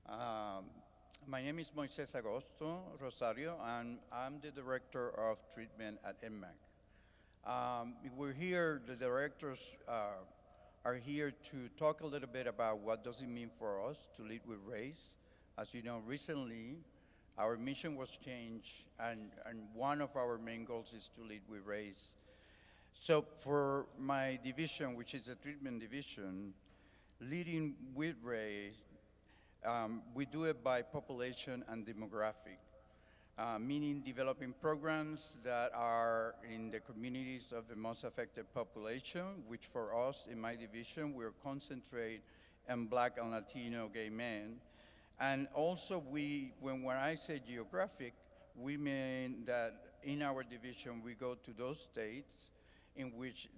Um, my name is Moises Agosto Rosario, and I'm the Director of Treatment at NMAC. We're here, the directors are here to talk a little bit about what does it mean for us to lead with race. As you know, recently, our mission was changed, and one of our main goals is to lead with race. So for my division, which is the treatment division, leading with race, we do it by population and demographic, meaning developing programs that are in the communities of the most affected population, which for us in my division, we're concentrate on Black and Latino gay men. And also when I say geographic, we mean that in our division, we go to those states in which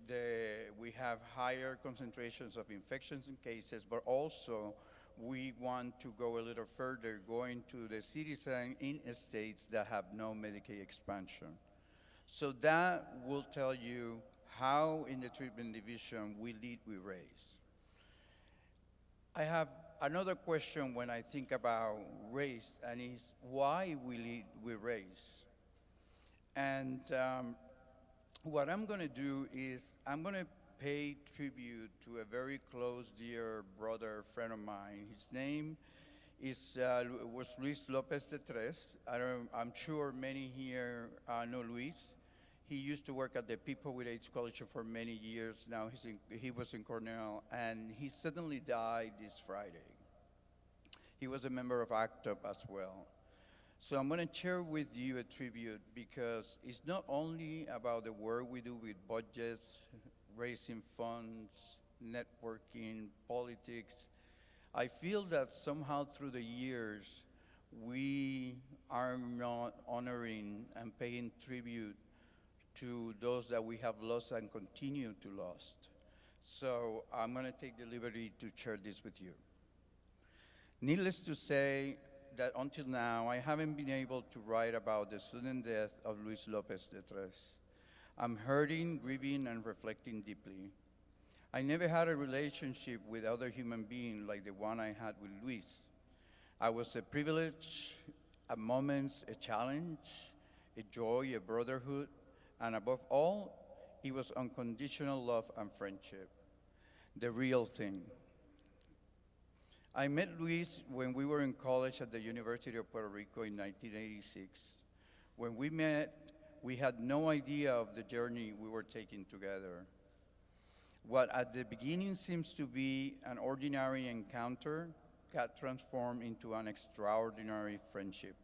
we have higher concentrations of infections and cases, but also we want to go a little further, going to the cities and in states that have no Medicaid expansion. So that will tell you how in the treatment division we lead with race. I have another question when I think about race, and is why we lead with race. And what I'm gonna do is I'm gonna pay tribute to a very close, dear brother, friend of mine. His name was Luis Lopez de Tres. I'm sure many here know Luis. He used to work at the People with AIDS Coalition for many years. Now he was in Cornell, and he suddenly died this Friday. He was a member of ACT UP as well. So I'm going to share with you a tribute because it's not only about the work we do with budgets, raising funds, networking, politics. I feel that somehow through the years, we are not honoring and paying tribute to those that we have lost and continue to lose. So I'm going to take the liberty to share this with you. Needless to say that until now, I haven't been able to write about the sudden death of Luis Lopez de Tres. I'm hurting, grieving, and reflecting deeply. I never had a relationship with other human being like the one I had with Luis. I was a privilege, at moments a challenge, a joy, a brotherhood, and above all, it was unconditional love and friendship, the real thing. I met Luis when we were in college at the University of Puerto Rico in 1986. When we met, we had no idea of the journey we were taking together. What at the beginning seems to be an ordinary encounter got transformed into an extraordinary friendship.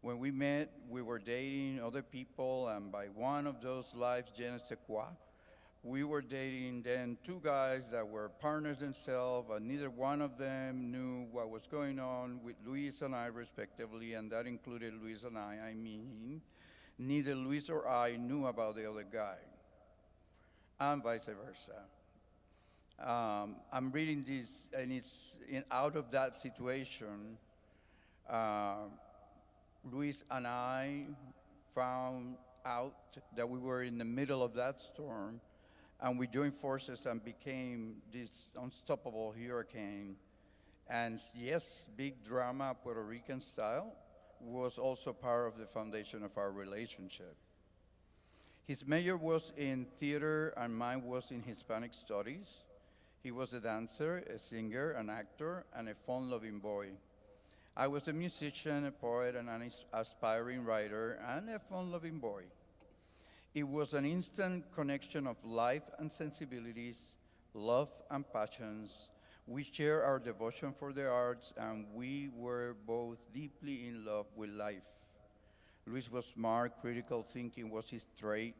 When we met, we were dating other people, and by one of those lives, je ne sais quoi, we were dating then two guys that were partners themselves, and neither one of them knew what was going on with Luis and I respectively, and that included Luis and I mean, neither Luis or I knew about the other guy, and vice versa. I'm reading this, and out of that situation, Luis and I found out that we were in the middle of that storm, and we joined forces and became this unstoppable hurricane. And yes, big drama, Puerto Rican style, was also part of the foundation of our relationship. His major was in theater and mine was in Hispanic studies. He was a dancer, a singer, an actor, and a fun-loving boy. I was a musician, a poet, and an aspiring writer, and a fun-loving boy. It was an instant connection of life and sensibilities, love and passions. We shared our devotion for the arts, and we were both deeply in love with life. Luis was smart, critical thinking was his trait,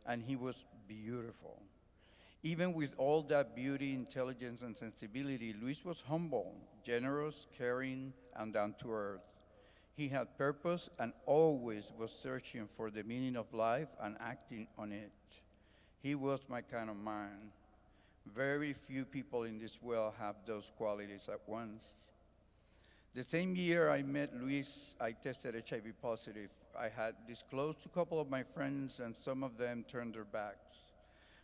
and he was beautiful. Even with all that beauty, intelligence, and sensibility, Luis was humble, generous, caring, and down to earth. He had purpose and always was searching for the meaning of life and acting on it. He was my kind of man. Very few people in this world have those qualities at once. The same year I met Luis, I tested HIV positive. I had disclosed to a couple of my friends, and some of them turned their backs.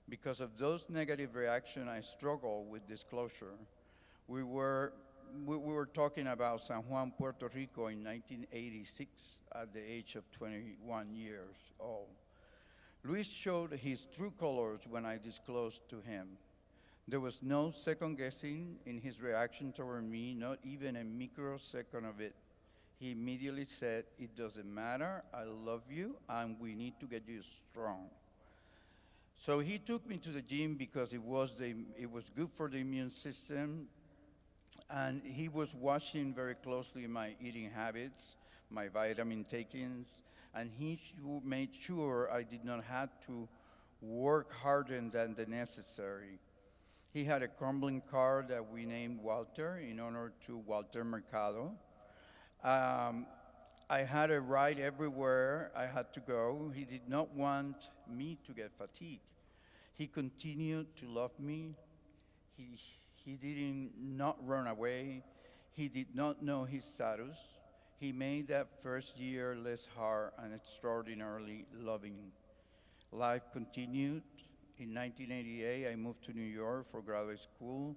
Because of those negative reactions, I struggled with disclosure. We were we were talking about San Juan, Puerto Rico in 1986 at the age of 21 years old. Luis showed his true colors when I disclosed to him. There was no second guessing in his reaction toward me, not even a microsecond of it. He immediately said, "It doesn't matter, I love you, and we need to get you strong." So he took me to the gym because it was good for the immune system, and he was watching very closely my eating habits, my vitamin takings, and he made sure I did not have to work harder than the necessary. He had a crumbling car that we named Walter in honor to Walter Mercado. I had a ride everywhere I had to go. He did not want me to get fatigued. He continued to love me. He did not run away. He did not know his status. He made that first year less hard and extraordinarily loving. Life continued. In 1988, I moved to New York for graduate school.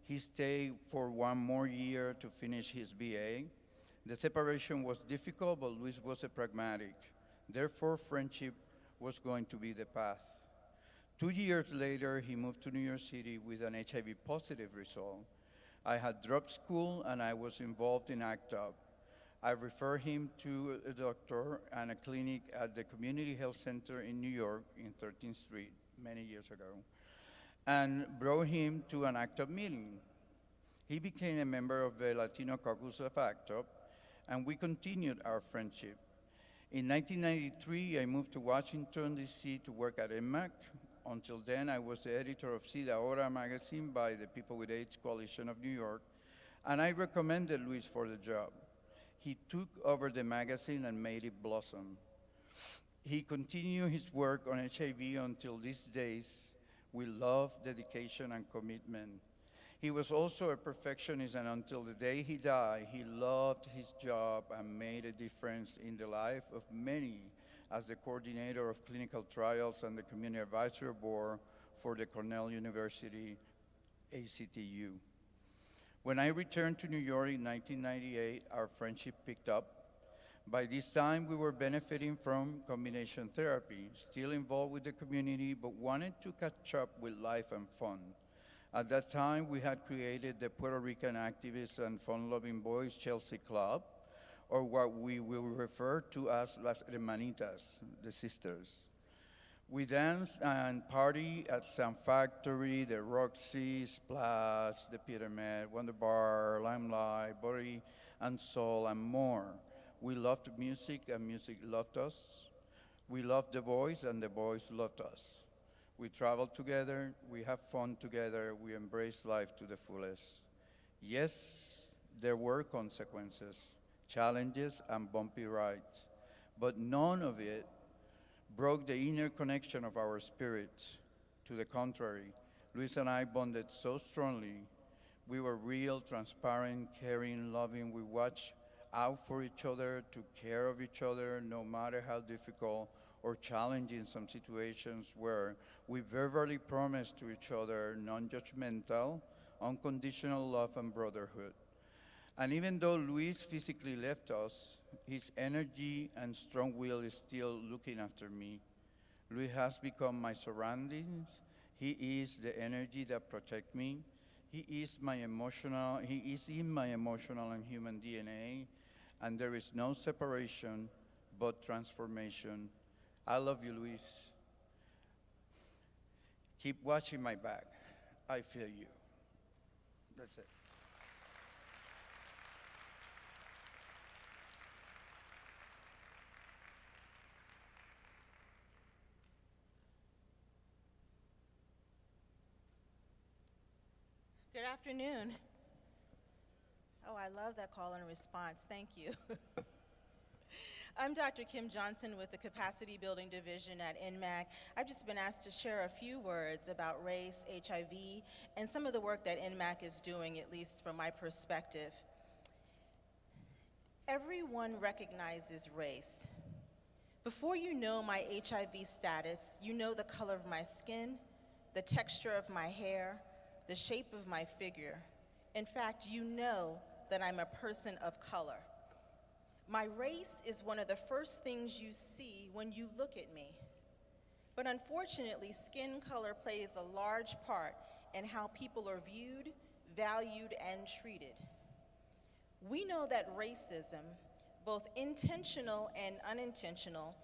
He stayed for one more year to finish his BA. The separation was difficult, but Luis was a pragmatic. Therefore, friendship was going to be the path. 2 years later, he moved to New York City with an HIV positive result. I had dropped school and I was involved in ACT UP. I referred him to a doctor and a clinic at the Community Health Center in New York in 13th Street many years ago, and brought him to an ACT UP meeting. He became a member of the Latino caucus of ACT UP, and we continued our friendship. In 1993, I moved to Washington, D.C. to work at NMAC. Until then, I was the editor of See the Ahora magazine by the People with AIDS Coalition of New York, and I recommended Luis for the job. He took over the magazine and made it blossom. He continued his work on HIV until these days with love, dedication, and commitment. He was also a perfectionist, and until the day he died, he loved his job and made a difference in the life of many as the coordinator of clinical trials and the community advisory board for the Cornell University ACTU. When I returned to New York in 1998, our friendship picked up. By this time, we were benefiting from combination therapy, still involved with the community, but wanted to catch up with life and fun. At that time, we had created the Puerto Rican Activists and Fun-Loving Boys Chelsea Club, or what we will refer to as Las Hermanitas, the sisters. We danced and party at Sound Factory, the Roxy, Splash, the Pyramid, Wonder Bar, Limelight, Body and Soul, and more. We loved music, and music loved us. We loved the boys, and the boys loved us. We traveled together, we had fun together, we embraced life to the fullest. Yes, there were consequences, challenges, and bumpy rides, but none of it broke the inner connection of our spirits. To the contrary, Luis and I bonded so strongly. We were real, transparent, caring, loving. We watched out for each other, took care of each other, no matter how difficult or challenging some situations were. We verbally promised to each other non-judgmental, unconditional love and brotherhood. And even though Luis physically left us, his energy and strong will is still looking after me. Luis has become my surroundings. He is the energy that protects me. He is in my emotional and human DNA, and there is no separation but transformation. I love you, Luis. Keep watching my back. I feel you. That's it. Good afternoon. Oh, I love that call and response. Thank you. I'm Dr. Kim Johnson with the Capacity Building Division at NMAC. I've just been asked to share a few words about race, HIV, and some of the work that NMAC is doing, at least from my perspective. Everyone recognizes race. Before you know my HIV status, you know the color of my skin, the texture of my hair, the shape of my figure. In fact, you know that I'm a person of color. My race is one of the first things you see when you look at me. But unfortunately, skin color plays a large part in how people are viewed, valued, and treated. We know that racism, both intentional and unintentional,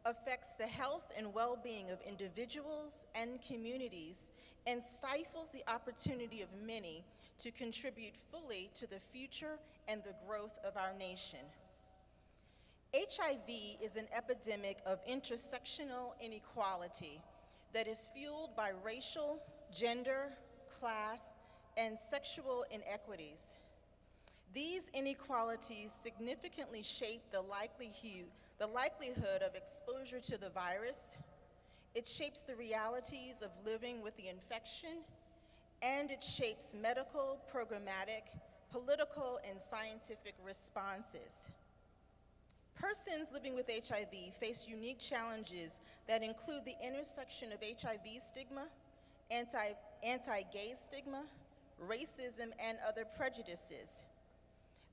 affects the health and well-being of individuals and communities and stifles the opportunity of many to contribute fully to the future and the growth of our nation. HIV is an epidemic of intersectional inequality that is fueled by racial, gender, class, and sexual inequities. These inequalities significantly shape the likelihood of exposure to the virus. It shapes the realities of living with the infection, and it shapes medical, programmatic, political, and scientific responses. Persons living with HIV face unique challenges that include the intersection of HIV stigma, anti-gay stigma, racism, and other prejudices.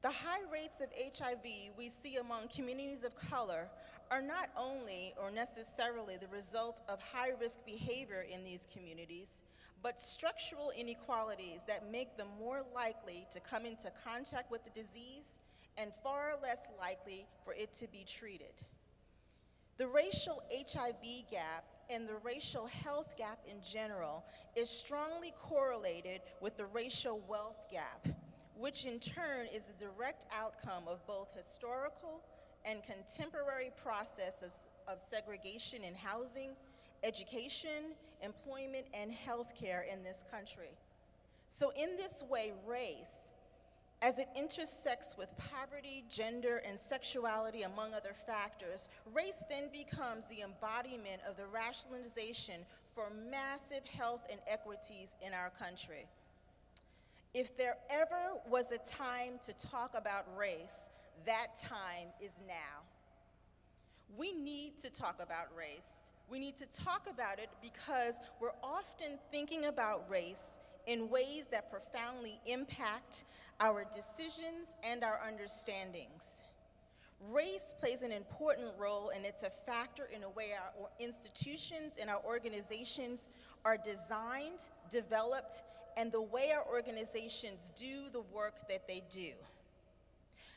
The high rates of HIV we see among communities of color are not only or necessarily the result of high-risk behavior in these communities, but structural inequalities that make them more likely to come into contact with the disease and far less likely for it to be treated. The racial HIV gap and the racial health gap in general is strongly correlated with the racial wealth gap, which in turn is a direct outcome of both historical and contemporary process of segregation in housing, education, employment, and healthcare in this country. So in this way, race, as it intersects with poverty, gender, and sexuality, among other factors, race then becomes the embodiment of the rationalization for massive health inequities in our country. If there ever was a time to talk about race, that time is now. We need to talk about race. We need to talk about it because we're often thinking about race in ways that profoundly impact our decisions and our understandings. Race plays an important role, and it's a factor in the way our institutions and our organizations are designed, developed, and the way our organizations do the work that they do.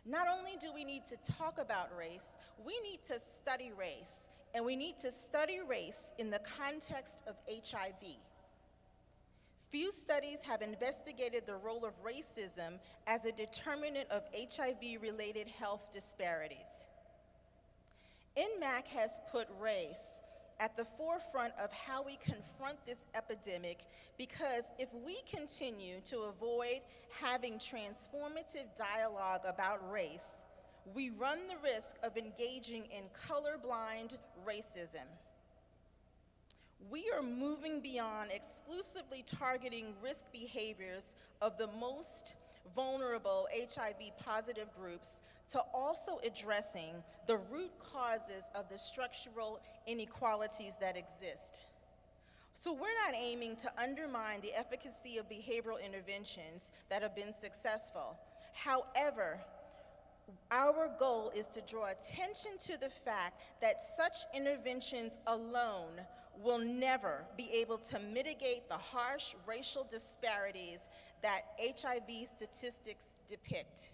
Not only do we need to talk about race, we need to study race, and we need to study race in the context of HIV. Few studies have investigated the role of racism as a determinant of HIV-related health disparities. NMAC has put race at the forefront of how we confront this epidemic because if we continue to avoid having transformative dialogue about race, we run the risk of engaging in colorblind racism. We are moving beyond exclusively targeting risk behaviors of the most vulnerable HIV-positive groups to also addressing the root causes of the structural inequalities that exist. So we're not aiming to undermine the efficacy of behavioral interventions that have been successful. However, our goal is to draw attention to the fact that such interventions alone will never be able to mitigate the harsh racial disparities that HIV statistics depict.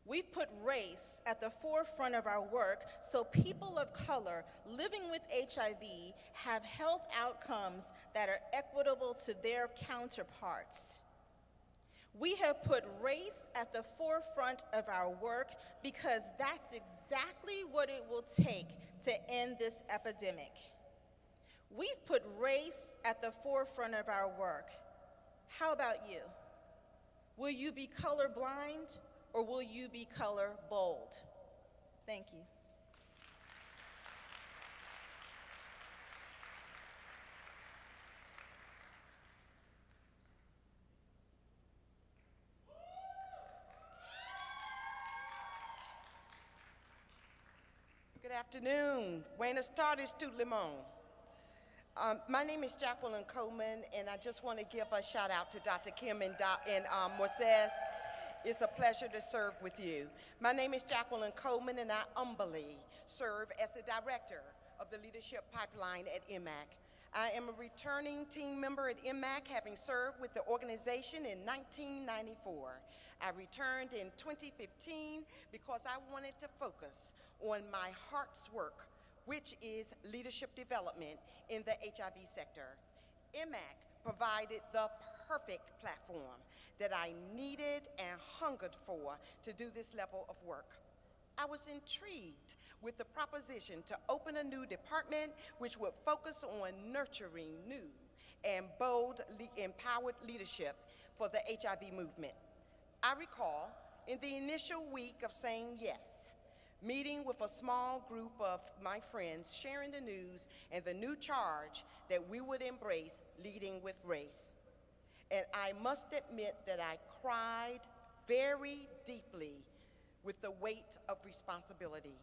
We've put race at the forefront of our work so people of color living with HIV have health outcomes that are equitable to their counterparts. We have put race at the forefront of our work because that's exactly what it will take to end this epidemic. We've put race at the forefront of our work. How about you? Will you be colorblind or will you be color bold? Thank you. Good afternoon. Buenas tardes, tout le monde. My name is Jacqueline Coleman, and I just want to give a shout out to Dr. Kim and Moises. It's a pleasure to serve with you. My name is Jacqueline Coleman, and I humbly serve as the director of the Leadership Pipeline at NMAC. I am a returning team member at NMAC, having served with the organization in 1994. I returned in 2015 because I wanted to focus on my heart's work, which is leadership development in the HIV sector. NMAC provided the perfect platform that I needed and hungered for to do this level of work. I was intrigued with the proposition to open a new department which would focus on nurturing new and bold empowered leadership for the HIV movement. I recall in the initial week of saying yes, meeting with a small group of my friends, sharing the news and the new charge that we would embrace leading with race. And I must admit that I cried very deeply with the weight of responsibility.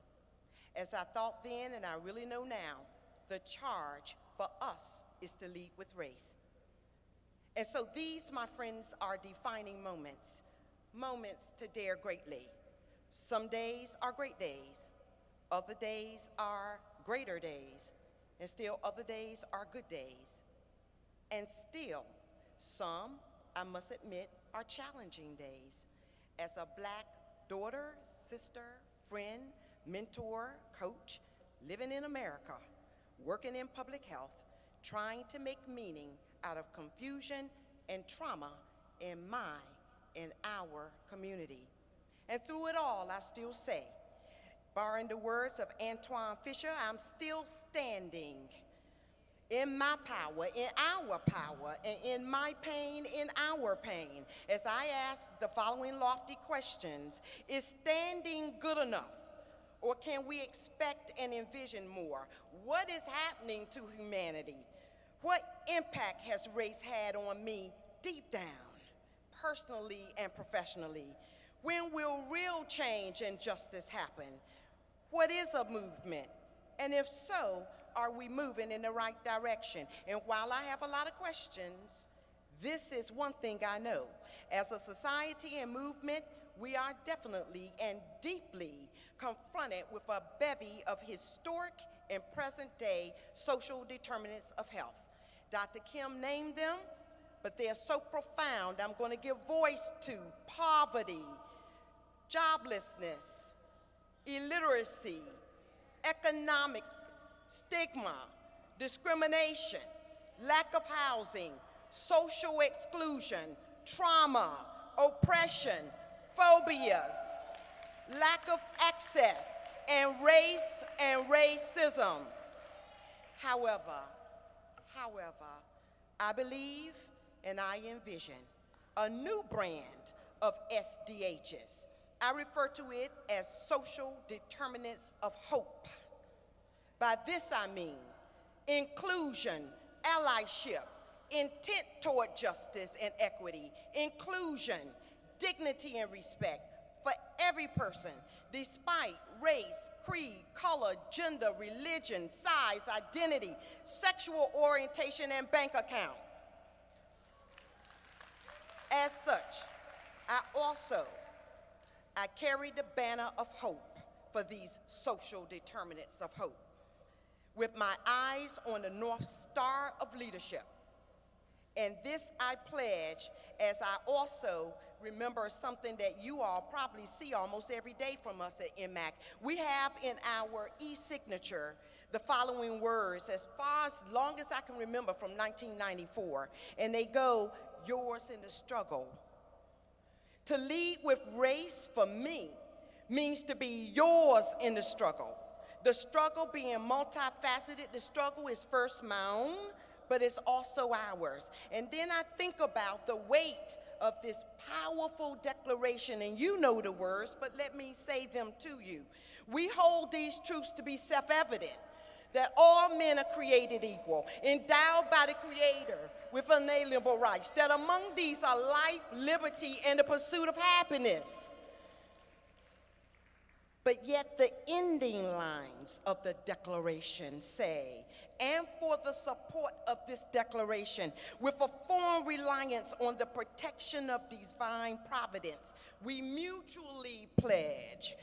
As I thought then, and I really know now, the charge for us is to lead with race. And so these, my friends, are defining moments, moments to dare greatly. Some days are great days, other days are greater days, and still other days are good days. And still, some, I must admit, are challenging days. As a Black daughter, sister, friend, mentor, coach, living in America, working in public health, trying to make meaning out of confusion and trauma in my and our community. And through it all, I still say, borrowing the words of Antoine Fisher, I'm still standing in my power, in our power, and in my pain, in our pain. As I ask the following lofty questions, is standing good enough? Or can we expect and envision more? What is happening to humanity? What impact has race had on me deep down, personally and professionally? When will real change and justice happen? What is a movement? And if so, are we moving in the right direction? And while I have a lot of questions, this is one thing I know. As a society and movement, we are definitely and deeply confronted with a bevy of historic and present-day social determinants of health. Dr. Kim named them, but they're so profound, I'm going to give voice to poverty, joblessness, illiteracy, economic stigma, discrimination, lack of housing, social exclusion, trauma, oppression, phobias, lack of access, and racism. However, I believe and I envision a new brand of SDHs. I refer to it as social determinants of hope. By this I mean inclusion, allyship, intent toward justice and equity, inclusion, dignity and respect for every person, despite race, creed, color, gender, religion, size, identity, sexual orientation, and bank account. As such, I carry the banner of hope for these social determinants of hope, with my eyes on the North Star of leadership. And this I pledge as I also remember something that you all probably see almost every day from us at NMAC. We have in our e-signature the following words as long as I can remember from 1994, and they go, yours in the struggle. To lead with race for me means to be yours in the struggle. The struggle being multifaceted, the struggle is first my own, but it's also ours. And then I think about the weight of this powerful declaration, and you know the words, but let me say them to you. We hold these truths to be self-evident, that all men are created equal, endowed by the Creator with unalienable rights, that among these are life, liberty, and the pursuit of happiness. But yet the ending lines of the declaration say, and for the support of this declaration, with a firm reliance on the protection of divine providence, we mutually pledge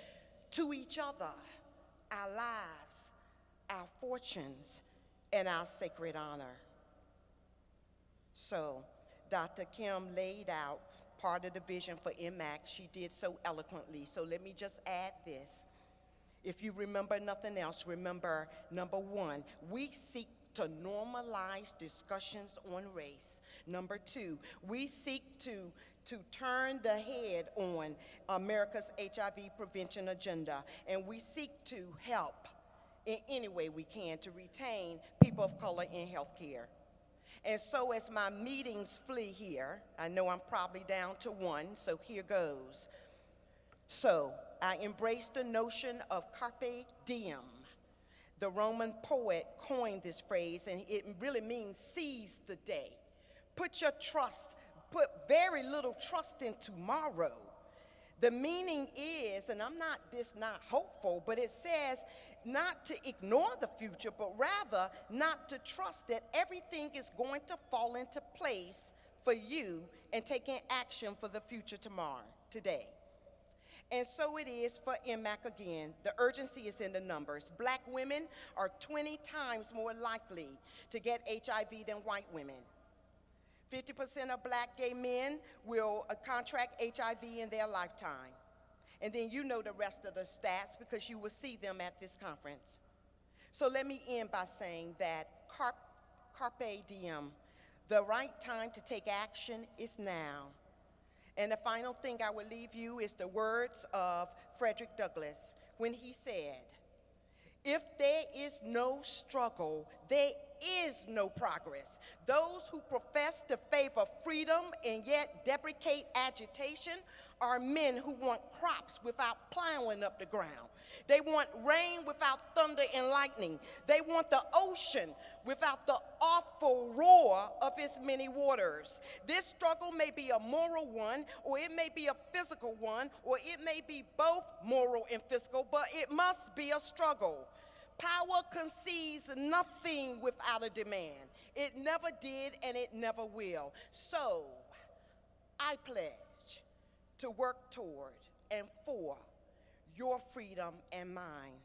to each other our lives, our fortunes, and our sacred honor. So, Dr. Kim laid out part of the vision for NMAC. She did so eloquently. So let me just add this. If you remember nothing else, remember, number one, we seek to normalize discussions on race. Number two, we seek to turn the head on America's HIV prevention agenda, and we seek to help in any way we can to retain people of color in healthcare. And so as my meetings flee here, I know I'm probably down to one, so here goes. So I embrace the notion of carpe diem. The Roman poet coined this phrase, and it really means seize the day. Put put very little trust in tomorrow. The meaning is, and I'm not hopeful, but it says not to ignore the future, but rather not to trust that everything is going to fall into place for you and taking action for the future today. And so it is for NMAC again. The urgency is in the numbers. Black women are 20 times more likely to get HIV than white women. 50% of black gay men will contract HIV in their lifetime. And then you know the rest of the stats because you will see them at this conference. So let me end by saying that carpe diem, the right time to take action is now. And the final thing I will leave you is the words of Frederick Douglass when he said, "If there is no struggle, there is no progress. Those who profess to favor freedom and yet deprecate agitation are men who want crops without plowing up the ground. They want rain without thunder and lightning. They want the ocean without the awful roar of its many waters. This struggle may be a moral one, or it may be a physical one, or it may be both moral and physical, but it must be a struggle. Power concedes nothing without a demand. It never did, and it never will. So, I pledge to work toward and for your freedom and mine.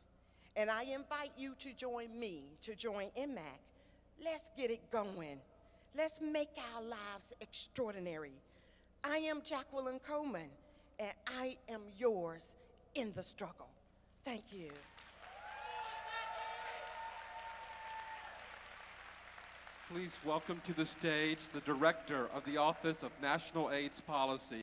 And I invite you to join me, to join NMAC. Let's get it going. Let's make our lives extraordinary. I am Jacqueline Coleman, and I am yours in the struggle. Thank you. Please welcome to the stage the Director of the Office of National AIDS Policy,